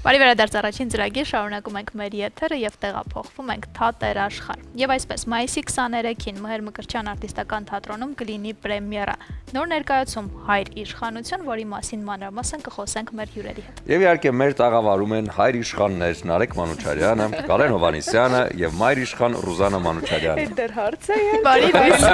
Բարի վերադարձ առաջին ծրագիր, շարունակում ենք մեր եթերը և տեղափոխվում ենք Թատեր աշխարհ։ Եվ այսպես, մայիսի 23-ին Մհեր Մկրտչյան արտիստական թատրոնում կլինի պրեմիերա։ Նոր ներկայացում Հայր իշխանություն, որի մասին մանրամասն կխոսենք մեր հյուրերի հետ։ Եվ իհարկե մեր տաղավարում են Հայր իշխաններ Նարեկ Մանուչարյանը, Կարեն Հովհաննիսյանը եւ Մայր իշխան Ռուզանա Մանուչարյանը։ Այդ դեռ հարց է։ Բարի լույս։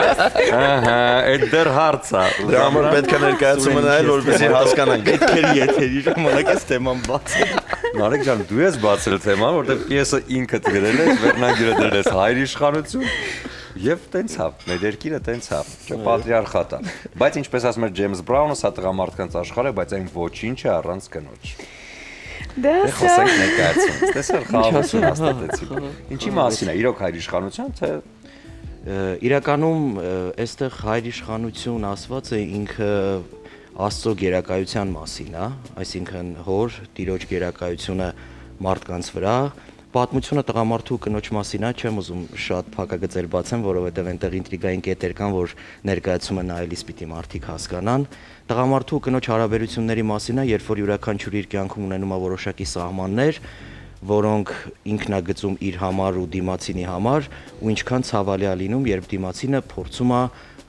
Ահա, այդ դեռ հարց է։ Դրա համար պետք է ներկայացումը նայել, որպեսզի հասկանանք։ Պետք է եթերի ժամանակ էս թեման բացել։ Նարեկ ջան, դու ես բացել թեման, որտեղ պիեսը ինքդ գրել ես, վերնագիրը դրել ես Հայր իշխանություն, եւ տենց է, մեր երկիրը տենց է, չէ՞ պատրիարխատ է։ Բայց ինչպես ասում էր Ջեյմս Բրաունը, սա տղամարդկանց աշխարհ է, բայց այն ոչինչ է առանց կնոջ։ Դա խոսենք ներկայացումից, տեսար խաղաղություն հաստատեցի։ Ինչի մասին է, իրոք Հայր իշխանություն, թե իրականում այստեղ Հայր իշխանություն ասված է ինքը Աստծո գերակայության մասին է, այսինքն հոր տիրոջ գերակայությունը մարդկանց վրա, պատմությունը տղամարդու կնոջ մասին է, չեմ ուզում շատ փակագծեր բացեմ, որովհետև այնտեղ ինտրիգային կետեր կան, որ ներկայացումը նայելիս պիտի մարդիկ հասկանան։ Տղամարդու կնոջ հարաբերությունների մասին է, երբ որ յուրաքանչյուր իր կյանքում ունենում է որոշակի սահմաններ, որոնք ինքնագծում իր համար ու դիմացինի համար, ու ինչքան ցավալի է լինում, երբ դիմացինը փորձում է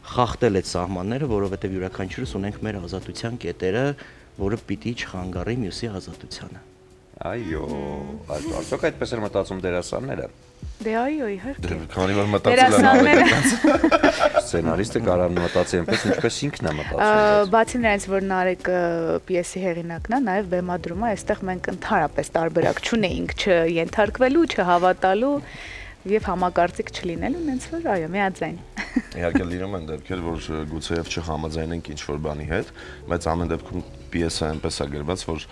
խախտել այդ սահմանները, որովհետև յուրաքանչյուրս ունենք մեր ազատության կետերը, որը պիտի չխանգարի մյուսի ազատությանը։ այո, արդյոք այդպես են մտածում դերասանները։ Դե այո, իհարկե։ Քանի որ մտածել են Սցենարիստը կարող է մտածի այնպես, ինչպես ինքն է մտածում։ Բացի նրանից, որ Նարեկը պիեսի հեղինակն է, նաև բեմադրում է, այստեղ մենք ընդհանրապես տարբերակ չունեինք չենթարկվելու, չհավատալու եւ համակարծիք չլինելու, նենց որ այո, միաձայն։ Իհարկե լինում են դեպքեր, որ գուցեև չհամաձայնենք ինչ-որ բանի հետ, բայց ամեն դեպքում պիեսը այնպես է գրված, որ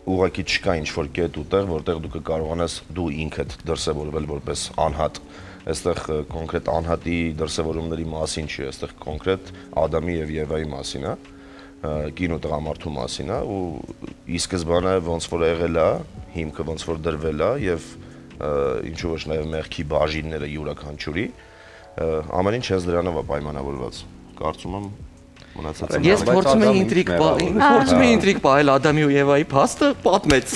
ուղղակի չկա ինչ-որ կետ ու տեղ, որտեղ դու կկարողանաս դու ինքդ դրսևորվել որպես անհատ։ Այստեղ կոնկրետ անհատի դրսևորումների մասին չի, այստեղ կոնկրետ Ադամի եւ Եվայի մասին է, կին ու տղամարդու մասին է, ու ի սկզբանե ոնց որ եղել է, հիմքը ոնց որ դրվել է եւ ինչու ոչ նաև մեղքի բաժինները յուրաքանչյուրի, ամեն ինչ հենց դրանով է պայմանավորված։ Կարծում եմ մնացածը։ Ես փորձում եմ ինտրիգ պահել Ադամի ու Եվայի փաստը պատմեց։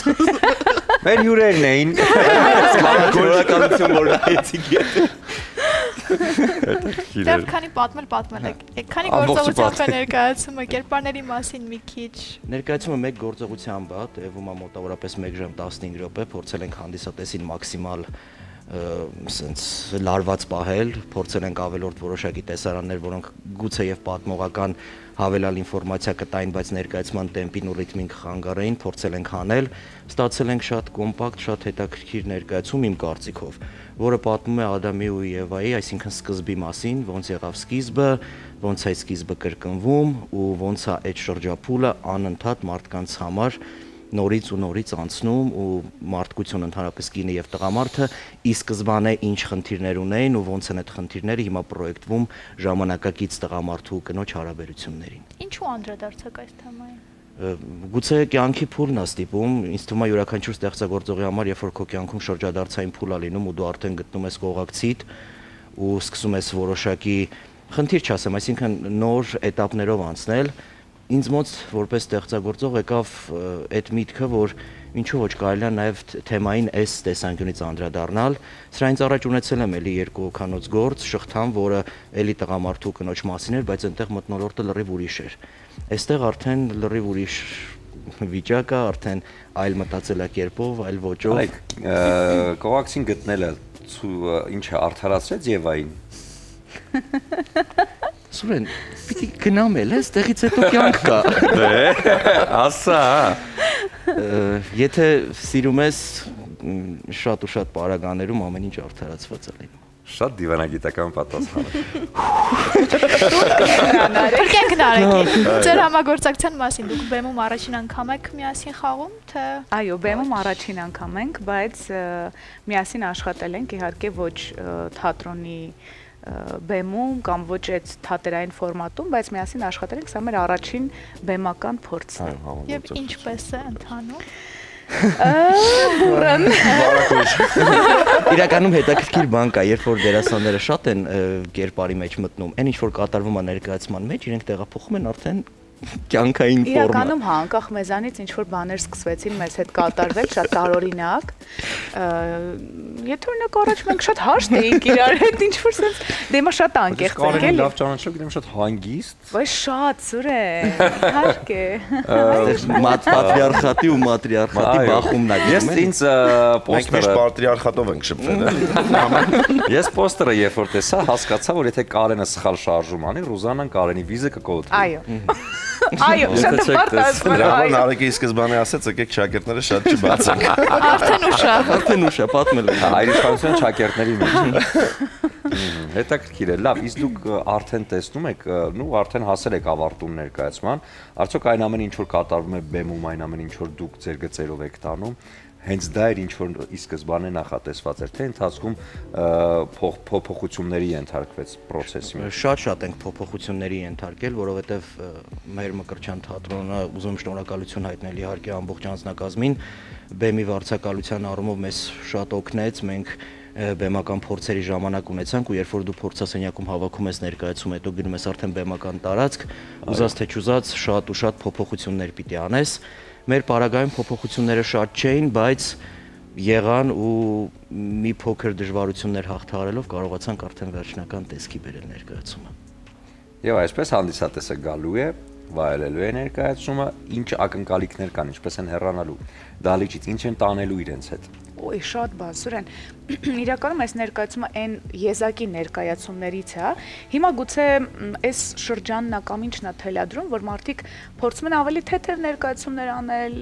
Մեր հյուրերն էին։ Գորականություն որ նայեցիք եթե։ Դեռ քանի պատմել եք։ Քանի գործողությամբ է ներկայացումը, կերպարների մասին մի քիչ։ Ներկայացումը մեկ գործողությամբ է, տևում է մոտավորապես 1 ժամ 15 րոպե, փորձել ենք հանդիսատեսին մաքսիմալ սենց լարված պահել, փորձել ենք ավելորդ որոշակի տեսարաններ, որոնք գուցե եւ պատմողական հավելյալ ինֆորմացիա կտային, բայց ներկայացման տեմպին ու ռիթմին կխանգարեին, փորձել ենք անել, ստացել ենք շատ կոմպակտ, շատ հետաքրքիր ներկայացում իմ կարծիքով, որը պատմում է Ադամի ու Եվայի, այսինքն սկզբի մասին, ոնց եղավ սկիզբը, ոնց է սկիզբը կրկնվում ու ոնց է այդ շրջափուլը անընդհատ մարդկանց համար նորից ու նորից անցնում ու մարդկություն ընդհանրապես կինը եւ տղամարդը ի սկզբանե ինչ խնդիրներ ունեին ու ոնց են այդ խնդիրները հիմա պրոյեկտվում ժամանակակից տղամարդու ու կնոջ հարաբերություններին։ Ինչու անդրադարձակ այս թեմային։ Գուցե կյանքի փուլն է ստիպում, ինձ թվում է յուրաքանչյուր ստեղծագործողի համար, երբ որ քո կյանքում շրջադարձային փուլ է լինում ու դու արդեն գտնում ես կողակցիդ ու սկսում ես որոշակի խնդիր չասեմ, այսինքն նոր էտապներով անցնել, ինձ մոտ որպես ստեղծագործող եկավ այդ միտքը, որ ինչու ոչ կարելի է նաև թեմային այս տեսանկյունից անդրադառնալ։ Սրա ինձ առաջ ունեցել եմ էլի 2 հոգանոց գործ, շղթան, որը էլի տղամարդու կնոջ մասին էր, բայց այնտեղ մթնոլորտը լրիվ ուրիշ էր։ Այստեղ արդեն լրիվ ուրիշ վիճակ է, արդեն այլ մտածելակերպով, այլ ոճով։ Կողակցին գտնելը ինչ է արդարացրեց Եվային։ Սուրեն, պիտի գնամ էլ ես, տեղից հետո կյանք կա։ Դե, ասա։ Եթե սիրում ես, շատ ու շատ պարագաներում ամեն ինչ արդարացված է լինում։ Շատ դիվանագիտական պատասխան է։ Փրկենք Նարեկին։ Ձեր համագործակցության մասին դուք բեմում առաջին անգամ եք միասին խաղում, թե։ Այո, բեմում առաջին անգամ ենք, բայց միասին աշխատել ենք, իհարկե ոչ թատրոնի բեմում կամ ոչ այդ թատերային ֆորմատում, բայց միասին աշխատել ենք, սա մեր առաջին բեմական փորձն է։ Եվ ինչպես է ընթանում։ Իրականում հետաքրքիր բան կա, երբ որ դերասանները շատ են կերպարի մեջ մտնում, այն ինչ որ կատարվում է ներկայացման մեջ, իրենք տեղափոխում են արդեն կյանքային ֆորմա։ Իրականում հա, անկախ մեզանից ինչ որ բաներ սկսվեցին մեզ հետ կատարվել, շատ տարօրինակ։ Եթե օրինակ առաջ մենք շատ հաշտ էինք իրար հետ, ինչ որ sense դեմա շատ անկեղծ ենք, էլի։ Լավ ճանաչում, գիտեմ շատ հանգիստ։ Բայց շատ Սուրեն, իհարկե։ Պատրիարխատի ու մատրիարխատի բախումն է։ Ես ինձ Մենք միշտ պատրիարխատով ենք շփվել, էլի։ Ես պոստերը երբ որ տեսա, հասկացա, որ եթե Կարենը սխալ շարժում անի, Ռուզանան Կարենի վիզը կկոտրի։ Այո։ Այո, շատ բարդ ասում եմ։ Դրան Արեգի սկզբանե ասեց, եկեք շակերտները շատ չբացենք։ Արդեն ուշ է։ Պատմել եմ։ Հայրենիքային շակերտների մեջ։ Հետաքրքիր է, լավ, իսկ դուք արդեն տեսնում եք, նու արդեն հասել եք ավարտուն ներկայացման, արդյոք այն ամեն ինչ որ կատարվում է բեմում, այն ամեն ինչ որ դուք ձեր գծերով եք տանում, հենց դա էր ինչ որ ի սկզբանե նախատեսված էր, թե ընթացքում փոփոխությունների ենթարկվեց process-ի մեջ։ Շատ ենք փոփոխությունների ենթարկել, որովհետև մեր Մկրտչյան թատրոնը ուզում շնորհակալություն հայտնել իհարկե ամբողջ անձնակազմին, բեմի վարձակալության առումով մեզ շատ օգնեց, մենք բեմական փորձերի ժամանակ ունեցանք ու երբ որ դու փորձասենյակում հավաքում ես ներկայացում, հետո գնում ես արդեն բեմական տարածք, ուզած թե չուզած շատ ու շատ փոփոխություններ պիտի անես։ Մեր պարագայում փոփոխությունները շատ չէին, բայց եղան ու մի փոքր դժվարություններ հաղթահարելով կարողացանք արդեն վերջնական տեսքի բերել ներկայացումը։ Եվ այսպես հանդիսատեսը գալու է, վայելելու է ներկայացումը, ինչ ակնկալիքներ կան, ինչպես են հեռանալու դահլիճից, ինչ են տանելու իրենց հետ։ Ոյ, շատ բան, Սուրեն։ Իրականում այս ներկայացումը այն եզակի ներկայացումներից է։ Հիմա գուցե այս շրջանն է կամ ինչն է թելադրում, որ մարդիկ փորձում են ավելի թեթև ներկայացումներ անել,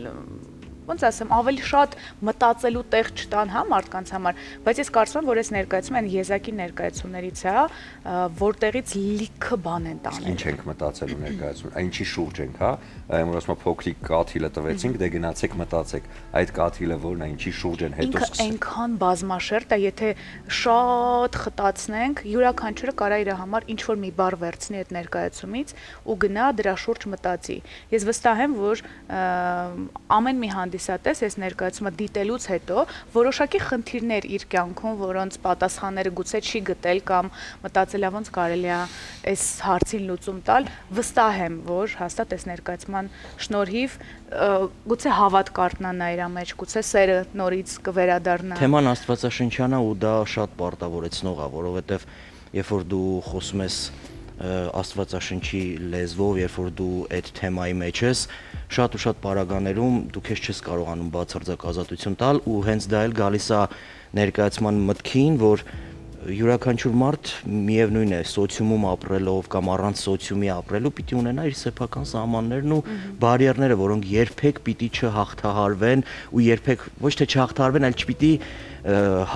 ոնց ասեմ, ավելի շատ մտածելու տեղ չտան, հա, մարդկանց համար, բայց ես կարծում եմ, որ այս ներկայացումը այն եզակի ներկայացումներից է, որտեղից լիքը բան են տանել։ Ինչ ենք մտածելու ներկայացում, ինչի շուրջ ենք, հա, այն որ ասում եմ փոքրիկ կաթիլը տվեցինք, դե գնացեք մտածեք, այդ կաթիլը որն է, ինչի շուրջ են, հետո սկսենք։ Ինքը այնքան բազմաշերտ է, եթե շատ խտացնենք, յուրաքանչյուրը կարա իր համար ինչ որ մի բառ վերցնի այդ ներկայացումից ու գնա դրա շուրջ մտածի։ Ես վստահ եմ, որ ամեն մի հանդիսատես այս ներկայացումը դիտելուց հետո որոշակի խնդիրներ իր կյանքում, որոնց պատասխանները գուցե չի գտել կամ մտածել է ոնց կարելի է այս հարցին լուծում տալ, վստահ եմ, որ հաստատ այս ներկայացման շնորհիվ գուցե հավատ կարտնանա իր մեջ, գուցե սերը նորից կվերադառնա։ Թեման աստվածաշնչյան է ու դա շատ պարտավորեցնող է, որովհետև երբ որ դու խոսում ես աստվածաշնչի լեզվով, երբ որ դու այդ թեմայի մեջ ես, շատ ու շատ պարագաներում դու քեզ չես կարողանում բացարձակ ազատություն տալ ու հենց դա էլ գալիս է ներկայացման մտքին, որ յուրաքանչյուր մարդ միևնույն է սոցիումում ապրելով կամ առանց սոցիումի ապրելու պիտի ունենա իր սեփական սահմաններն ու բարիերները, որոնք երբեք պիտի չհաղթահարվեն ու երբեք ոչ թե չհաղթահարվեն, այլ չպիտի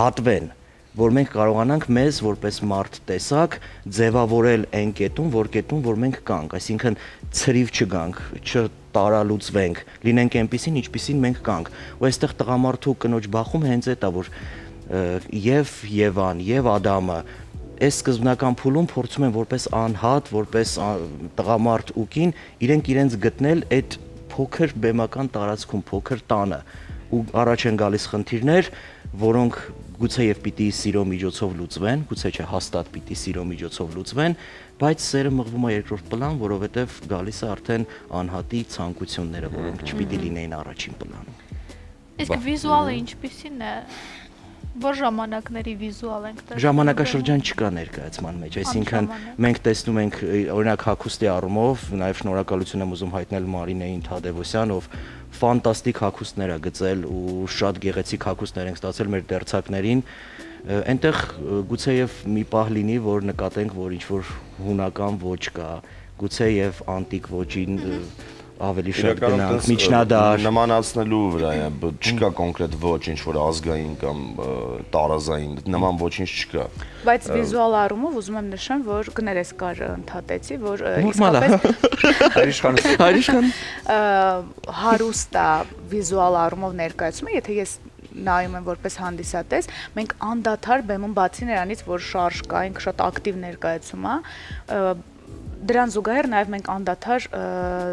հատվեն, որ մենք կարողանանք մեզ որպես մարդ տեսակ ձևավորել այն կետում, որ մենք կանք, այսինքն ցրիվ չգանք, չտարալուծվենք, լինենք այնպիսին, ինչպիսին մենք կանք։ Ու այստեղ տղամարդու կնոջ բախում հենց այդ է, որ եւ Եվան, եւ Ադամը այս սկզբնական փուլում փորձում են որպես անհատ, որպես տղամարդ ու կին իրենց գտնել այդ փոքր բեմական տարածքում, փոքր տանը ու առաջ են գալիս խնդիրներ, որոնք գուցե եւ պիտի սիրո միջոցով լուծվեն, գուցե չէ հաստատ պիտի սիրո միջոցով լուծվեն, բայց սերը մղվում է երկրորդ պլան, որովհետեւ գալիս է արդեն անհատի ցանկությունները, որոնք չպիտի լինեին առաջին պլանում։ Իսկ վիզուալը ինչպիսին է։ Որ ժամանակների վիզուալ ենք տեսնում։ Ժամանակաշրջան չկա ներկայացման մեջ, այսինքն մենք տեսնում ենք օրինակ հագուստի առումով, նաև շնորհակալություն եմ ուզում հայտնել Մարինեին Թադևոսյան, ով ֆանտաստիկ հագուստներ է գծել ու շատ գեղեցիկ հագուստներ ենք ստացել մեր դերձակներին։ Այնտեղ գուցեև մի պահ լինի, որ նկատենք, որ ինչ որ հունական ոճ կա, գուցեև անտիկ ոճին ավելի շատ գնանք, միջնադար նմանացնելու վրա է, չկա կոնկրետ ոչ ինչ որ ազգային կամ տարազային, նման ոչինչ չկա։ Բայց վիզուալ առումով ուզում եմ նշեմ, որ գներես կար ընդհատեցի, որ Հայրիշխան հարուստ է վիզուալ առումով ներկայացումը, եթե ես նայում եմ որպես հանդիսատես, մենք անդադար բեմում բացի նրանից, որ շարժ կա, ինքը շատ ակտիվ ներկայացում է, դրան զուգահեռ նաև մենք անդադար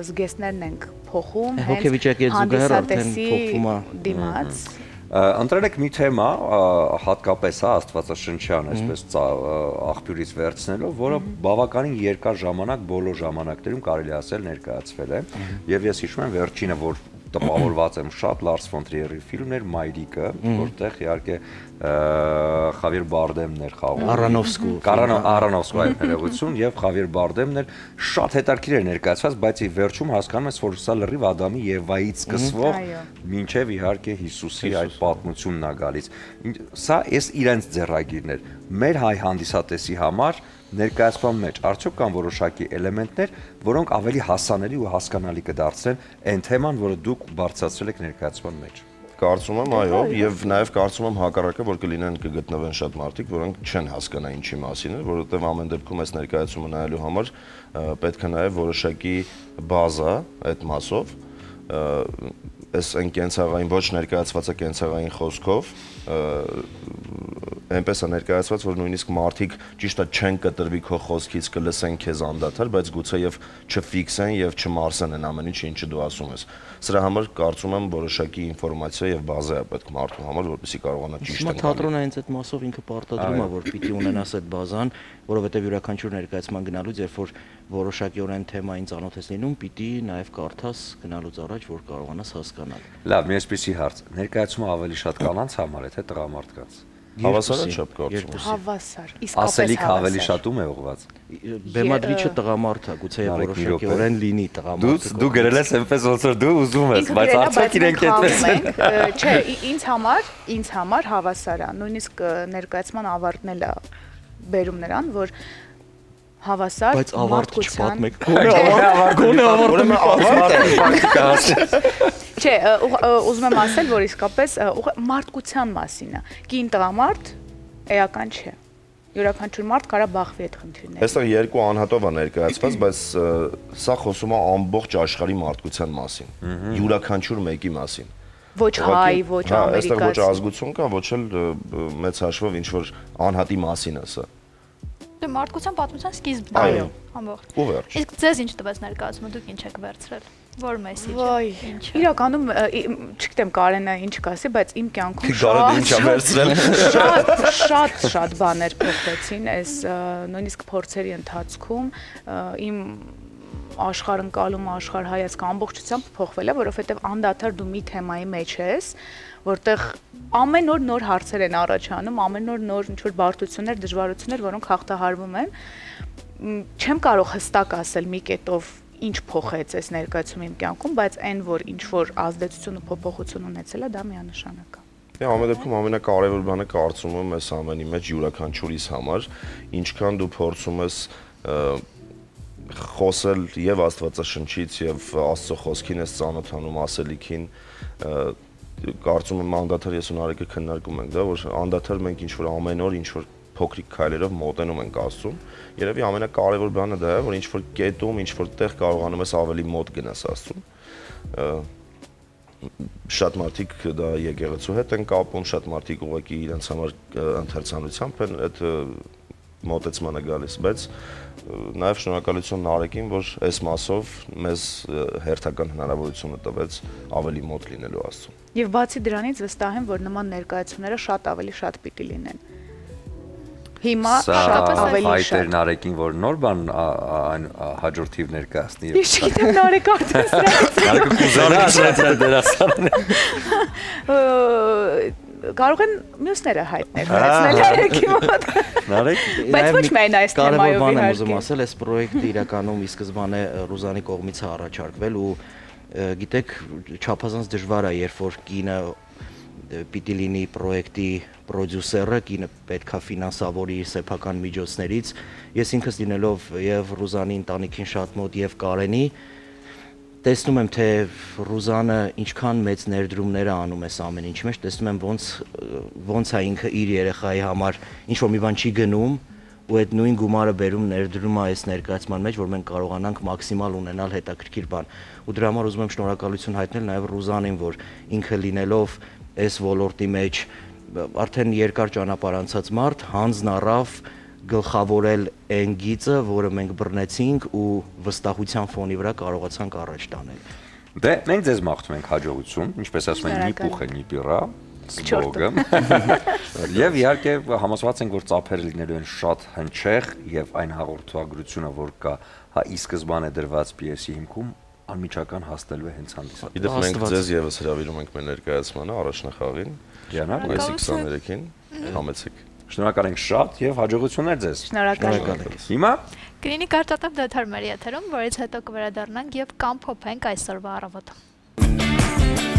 զգեստներն ենք փոխում, հոգեվիճակի հետ զուգահեռ արդեն հանդիսատեսի փոխվում է դիմաց։ Ընտրել եք մի թեմա, հատկապես աստվածաշնչյան, այսպես աղբյուրից վերցնելով, որը բավականին երկար ժամանակ բոլոր ժամանակներում կարելի ասել ներկայացվել է, եւ ես հիշում եմ վերջինը, որ տպավորված եմ շատ Լարս ֆոն Տրիերի ֆիլմներ Մայրիկը, որտեղ իհարկե Խավիեր Բարդեմն էր խաղում։ Առանովսկու այլ ներողություն եւ Խավիեր Բարդեմն էր շատ հետաքրքիր էր ներկայացված, բայց ի վերջում հասկանում ես, որ սա լրիվ Ադամի եւ Եվայից սկսվող մինչեւ իհարկե Հիսուսի այդ պատմությունն է գալիս։ Սա էս իրենց ձեռագիրներ։ Մեր հայ հանդիսատեսի համար ներկայացման մեջ արդյոք կան որոշակի էլեմենտներ, որոնք ավելի հասանելի ու հասկանալի կդարձնեն այն թեման, որը դուք բարձրացրել եք ներկայացման մեջ։ Կարծում եմ, այո, եւ նաեւ կարծում եմ հակառակը, որ կգտնվեն շատ մարդիկ, որոնք չեն հասկանա ինչի մասին է, որովհետեւ ամեն դեպքում այս ներկայացումը նայելու համար պետք է նաեւ որոշակի բազա այդ մասով, այս այն կենցաղային ոչ ներկայացվածը կենցաղային խոսքով այնպես է ներկայացված, որ նույնիսկ մարդիկ ճիշտ է չեն կտրվի քո խոսքից, կլսեն քեզ անդադար, բայց գուցե եւ չֆիքսեն եւ չմարսեն այն ամեն ինչը, ինչը դու ասում ես։ Սրա համար կարծում եմ որոշակի ինֆորմացիա եւ բազա է պետք մարդու համար, որպեսզի կարողանա ճիշտ ընկալ։ Թատրոնը հենց այդ մասով ինքը պարտադրում է, որ պիտի ունենաս այդ բազան, որովհետեւ յուրաքանչյուր ներկայացման գնալուց, երբ որ որոշակիորեն թեմային ծանոթ ես լինում, պիտի նաեւ կարդաս գնալուց առաջ, որ կարողանաս հասկանալ։ Լավ, մի այսպեսի հարց։ Ներկայացումը ավելի շատ կանանց համար է, թե տղամարդկանց։ Հավասար է չափ կարծում։ Հավասար, իսկապես ասելիք ավելի շատ ում է ուղղված։ Բեմադրիչը տղամարդ է, գուցե որոշակիորեն լինի տղամարդ։ Դու գրել ես այնպես ոնց որ դու ուզում ես, բայց արդյոք իրենք այդպես են։ Չէ, ինձ համար հավասար է, նույնիսկ ներկայացման ավարտն էլ է բերում նրան, որ հավասար բայց ավարտ չպատմեք։ Գոնե Չէ, ուզում եմ ասել, որ իսկապես մարդկության մասին է։ Կին տղամարդ էական չէ։ Յուրաքանչյուր մարդ կարա բախվի այդ խնդիրները։ Այստեղ երկու անհատով է ներկայացված, բայց սա խոսում է ամբողջ աշխարհի մարդկության մասին։ Յուրաքանչյուր մեկի մասին։ Ոչ հայ, ոչ ամերիկացի։ Այստեղ ոչ ազգություն կա, ոչ էլ մեծ հաշվով ինչ որ անհատի մասին է սա։ Դե մարդկության պատմության սկիզբն է։ Այո, ամբողջ։ Ու վերջ։ Իսկ ձեզ ինչ տվեց ներկայացումը, դուք ինչ եք վերցրել։ Որ մեսիջը։ Ոայ, իրականում չգիտեմ Կարենը ինչ կասի, բայց իմ կյանքում Կարենը ինչ է վերցրել։ շատ բաներ փոխվեցին այս նույնիսկ փորձերի ընթացքում իմ աշխարհընկալումը, աշխարհայացքը ամբողջությամբ փոխվել է, որովհետև անդադար դու մի թեմայի մեջ ես, որտեղ ամեն օր նոր հարցեր են առաջանում, ամեն օր նոր ինչ-որ բարդություններ, դժվարություններ, որոնք հաղթահարվում են։ Չեմ կարող հստակ ասել մի կետով ինչ փոխեց այս ներկայացումը իմ կյանքում, բայց այն որ ինչ որ ազդեցություն ու փոփոխություն ունեցել է, դա միանշանակ է։ Դե ամեն դեպքում ամենակարևոր բանը կարծում եմ այս ամենի մեջ յուրաքանչյուրիս համար, ինչքան դու փորձում ես խոսել եւ Աստվածաշնչից եւ Աստծո խոսքին ես ծանոթանում ասելիքին, կարծում եմ անդադար ես ու Նարեկը քննարկում ենք, դա որ անդադար մենք ինչ որ ամեն օր ինչ որ փոքրիկ քայլերով մոտենում ենք Աստծուն։ Երևի ամենակարևոր բանը դա է, որ ինչ որ կետում, ինչ որ տեղ կարողանում ես ավելի մոտ գնաս Աստծուն։ Շատ մարդիկ դա եկեղեցու հետ են կապում, շատ մարդիկ ուղղակի իրենց համար ընթերցանությամբ են այդ մոտեցմանը գալիս, բայց նաև շնորհակալություն Նարեկին, որ այս մասով մեզ հերթական հնարավորությունը տվեց ավելի մոտ լինելու Աստծուն։ Եվ բացի դրանից վստահ եմ, որ նման ներկայացումները շատ ավելի շատ պիտի լինեն։ Հիմա շատ ավելի շատ շատ։ Նարեկին, որ նոր բան այն հաջորդ թիվ ներկայացնի։ Ես չգիտեմ Նարեկ արդեն Նարեկը կուզենա ասել դերասանը։ Կարող են մյուսները հայտ ներկայացնել Նարեկի մոտ։ Նարեկ, Բայց ոչ միայն այս թեմայով կարևոր բան եմ ուզում ասել, այս պրոյեկտը իրականում ի սկզբանե Ռուզանի կողմից է առաջարկվել ու գիտեք, չափազանց դժվար է, երբ որ կինը պիտի լինի պրոյեկտի պրոդյուսերը, կինը պետքա ֆինանսավորի սեփական միջոցներից։ Ես ինքս լինելով եւ Ռուզանի ընտանիքին շատ մոտ եւ Կարենի տեսնում եմ, թե Ռուզանը ինչքան մեծ ներդրումներ է անում այս ամեն ինչի մեջ, տեսնում եմ ոնց է ինքը իր երեխայի համար ինչ որ մի բան չի գնում ու այդ նույն գումարը բերում ներդրում է այս ներկայացման մեջ, որ մենք կարողանանք մաքսիմալ ունենալ հետաքրքիր բան։ Ու դրա համար ուզում եմ շնորհակալություն հայտնել նաև Ռուզանին, որ ինքը լինելով այս ոլորտի մեջ արդեն երկար ճանապարհ անցած մարդ հանձն առավ գլխավորել այն գիծը, որը մենք բռնեցինք ու վստահության ֆոնի վրա կարողացանք առաջ տանել։ Դե մենք ձեզ մաղթում ենք հաջողություն, ինչպես ասում են, նիպուխը նիպիրա։ զբոգը։ Եվ իհարկե համոզված ենք, որ ծափերը լինելու են շատ հնչեղ եւ այն հաղորդակցությունը, որ կա հա ի սկզբանե դրված պիեսի հիմքում անմիջական հասնելու է հենց հանդիսատու։ Իդեպ մենք ձեզ եւս հրավիրում ենք մեր ներկայացմանը առաջնախաղին։ Մայիսի 23-ին համեցեք։ Շնորհակալ ենք շատ եւ հաջողություններ ձեզ։ Շնորհակալ ենք։ Հիմա Կլինի կարճատև դադար մեր եթերում, որից հետո կվերադառնանք եւ կամփոփենք այսօրվա առավոտը։